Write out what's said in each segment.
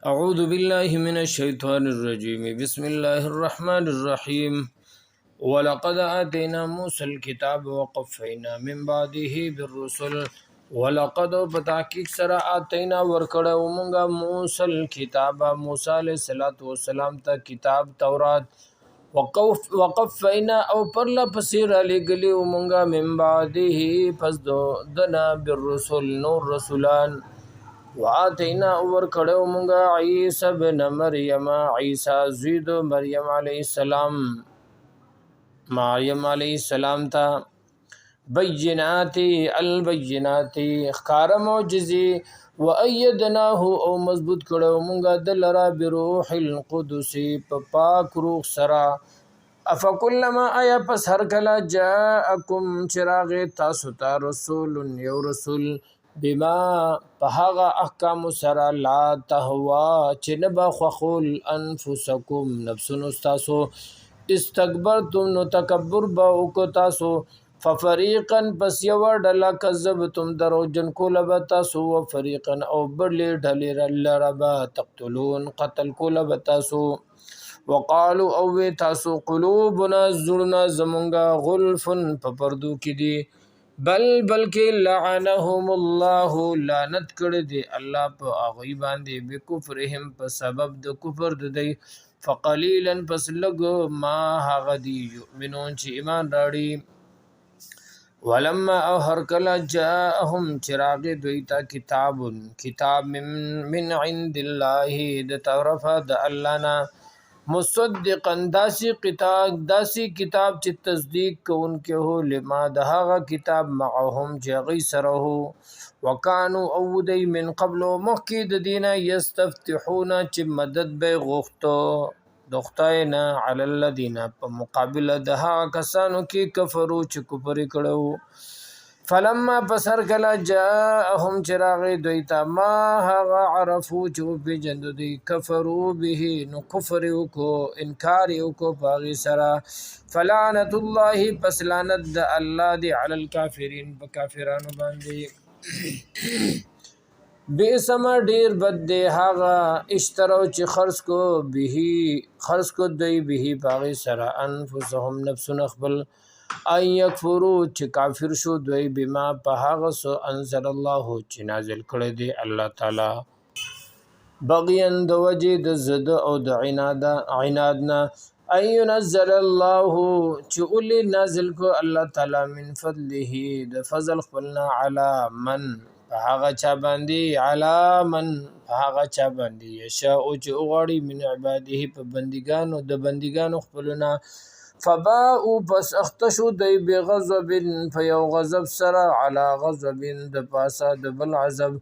أعوذ بالله من الشيطان الرجيم بسم الله الرحمن الرحيم ولقد آتينا موسى الكتاب وقفينا من بعده بالرسل ولقد بتحقیق سره آتینا ورکړه ومنګه موسی الكتاب موسی علیہ الصلوۃ والسلام ته کتاب تورات وقفینا او پرلا پسیر علی گلی ومنګه من بعده پس دنا بالرسل نور رسولان واتینا اور کړو مونږه عیسی ابن مریم عیسی زید مریم علیہ السلام تا بینات البینات اخکار معجزی وایدناه او مضبوط کړو مونږه دلرا بروح القدس په پاک روح سرا افکلما آیا پس هر کلا جاءکم چراغ تاسو ته رسول یو رسول بما پهغه احکام سره لا تهوا چې نه با خول انفسکم نفسونو تاسو استكبرتم نو تکبر با وکړو تاسو ففریقا پس یو ډله کذبتم دروجن کول به تاسو وفریقا او بل ډله ربا تقتلون قتل کول به تاسو وقالو او تاسو قلوبنا زړونه زمونږه غلفن په پردو کې دي بلکې لعنهم الله لعنت کړی دی الله په هغوی باندې بکفرهم په سبب د کفر د دی فقلیلا پس لږ ما هغه دی یؤمنون چې ایمان راړي ولما او هر کله جاءهم چراغ دوی ته کتاب من عند الله د طرفه د الله نه مصدقا داسی کتاب چې تصدیق کوونکې هو لما دهغه کتاب معهم چې غي سره هو وکانو او دی من قبل مخکې د دینه یستفتحون چې مدد به غوښتو دختاینا علی الذین په مقابله دها کسانو کې کفرو چې کفر کړو فلما پسر کلا جاءهم چراغ دویتا ما هغا عرفو چو پی جندو دی کفرو به نو کفر کو انکار کو پاغی سرا فلعنت الله پس لعنت د الله دی علی الکافرین بکافرانو باندې بیسما ډیر بد دی هغه اشتراو چې خرڅ کو دوی به پاغی سرا انفسهم نفسون خپل ان یکفرو چې کافر شو دوی بما په هغه سو انزل الله چې نازل کړی دی الله تعالی بغیان د وجه د زد او د عنادنا ان ينزل الله چې اولی نازل کو الله تعالی من فضله د فضل خپلنا علی من هغه چا باندې یشاء او چې غړي من عباده په بندګانو د بندګانو خپلنا فباءوا پس اختشو دی بغضب فیو غضب سرا علی غضب د پاسا د بل عذاب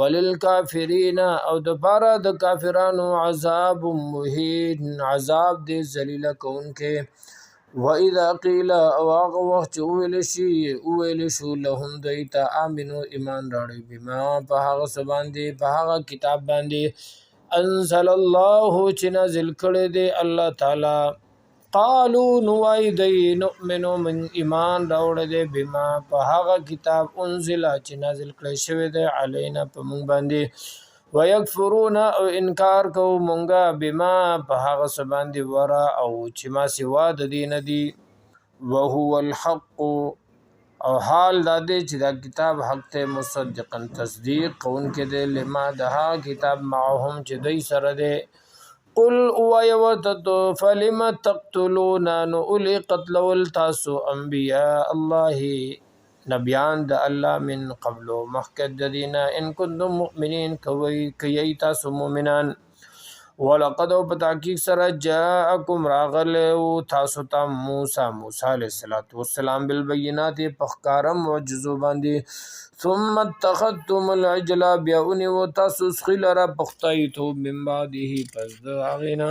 وللکافرین او د پارا د کافرانو عذاب مهین عذاب دی ذلیل کونکه واذا قیل او هغه وخت ویل شو لهم دیتا امنو ایمان راړي بما په هغه باندې په هغه کتاب باندې انزل الله چې نازل کړی دی الله تعالی قالو نوای دی نؤمنو من ایمان راوړ دی بما په هغه کتاب انزل چې نازل کړی شوی دی علینا په مونږ باندې ويکفرون او انکار کو مونږه بما په هغه باندې ورا او چې ما سوا د دین دی وهو الحق او حال د دې چې دا کتاب حق ته مصدقا تصدیق کوونکې دی لما دها کتاب معهم چې دوی سره دی قل ويوتت فلم تقتلون نو اولی قتل والتاسو انبیاء الله نبیان د الله من قبل مخکد دینا ان کنتم مؤمنین کوي تاسو مؤمنان ولقد بتحقیق سره جاءکم راغل تاسو ته موسی علیہ السلام بالبينات پخکارم معجزو باندې ثم اتخذتم العجل بیاونی و تاسو خلرا پختایتو من بعده پس داغینا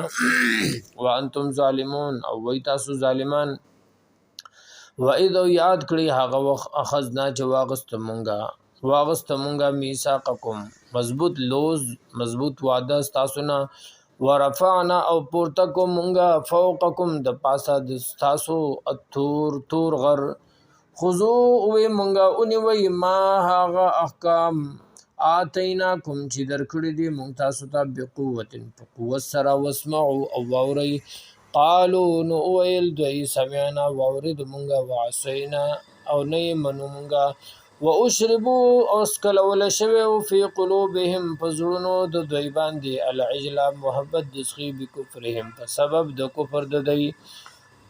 وانتم ظالمون او وی تاسو ظالمان و اذا یاد کړی هغه وخت اخذنا چې واغست مونږه میثاقکم مضبوط وعده تاسو نه ورفعنا او پورته کو مونږه فوقکم د پاسه د تاسو تور غر خذو وی مونږه اونې وی ما هغه احکام آتیناکم چې درکړي دي مونږ تاسو ته بقوت په قوت سره واسمعوا او واورئ قالو نو ویل دوی سمعنا واورید مونږه وعصینا او نه منو مونږه واشربوا اسکلول شوی فی قلوبهم فزړونو د دوی باندې العجل محبت دسخی بکفرهم په سبب د کفر د دوی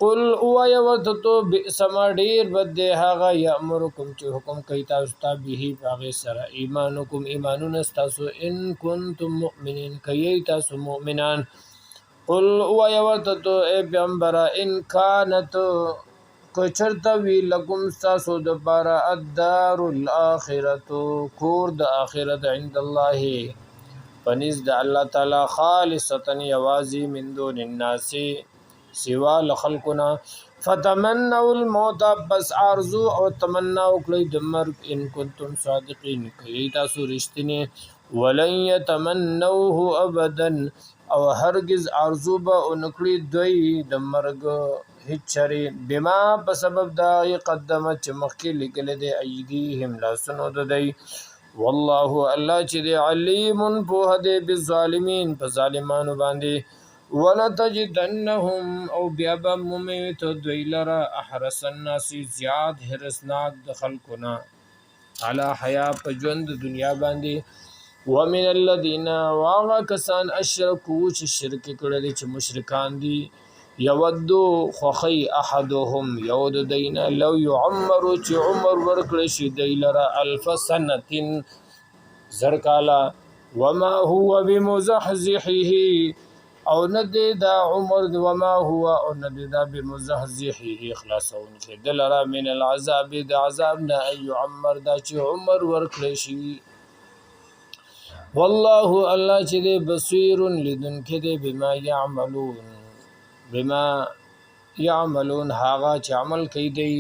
قل او یوتتو بئسما ډیر بد هغه یامرکم چې حکم کوي تاسو ته به هغه سره ایمانکم ایمانون تاسو ان کنتم مؤمنین کوي تاسو مؤمنان قل او یوتتو ای پیغمبر ان کانت کوچرته وی لکم تاسو د بارا الدار الاخرت کور د اخرت عند الله پنځ د الله تعالی خالصتا یوازی من دون الناس سوا لخلقنا فتمنوا الموت بس ارزو او تمنا وکړئ د مرګ ان کنتم صادقین کوي تاسو رښتینی ولن يتمنوه ابدا او هرگز ارزو به انکړي دوی د مرګ هیڅ چری بما په سبب دا قدمت چې مخکې لیکل دي ایدیهم لاسونو د دی والله الله چې دی علیم په دې بالظالمین په ظالمانو باندې ولتجدنهم او بیا به مومت دوی لره احرس الناس زیاد حرسناک د خلقنا علی حیا په ژوند دنیا باندې ومن الذين واغا کسان اشرکو چې شرک کړل چې مشرکان دي یودو خوخی احدهم یود دین لو يعمر چې عمر ورکړي شي دی لره الف سنه زرکالا وما هو بمزحزحه او ندی دا عمر وما هو او ندی دا بمزحزحه خلاصون کې دلرا من العذاب د عذاب نه يعمر دا چې عمر ورکړي شي والله الله چې دی بصیر لدن کې دی بما يعملون هاغه چې عمل کوي دی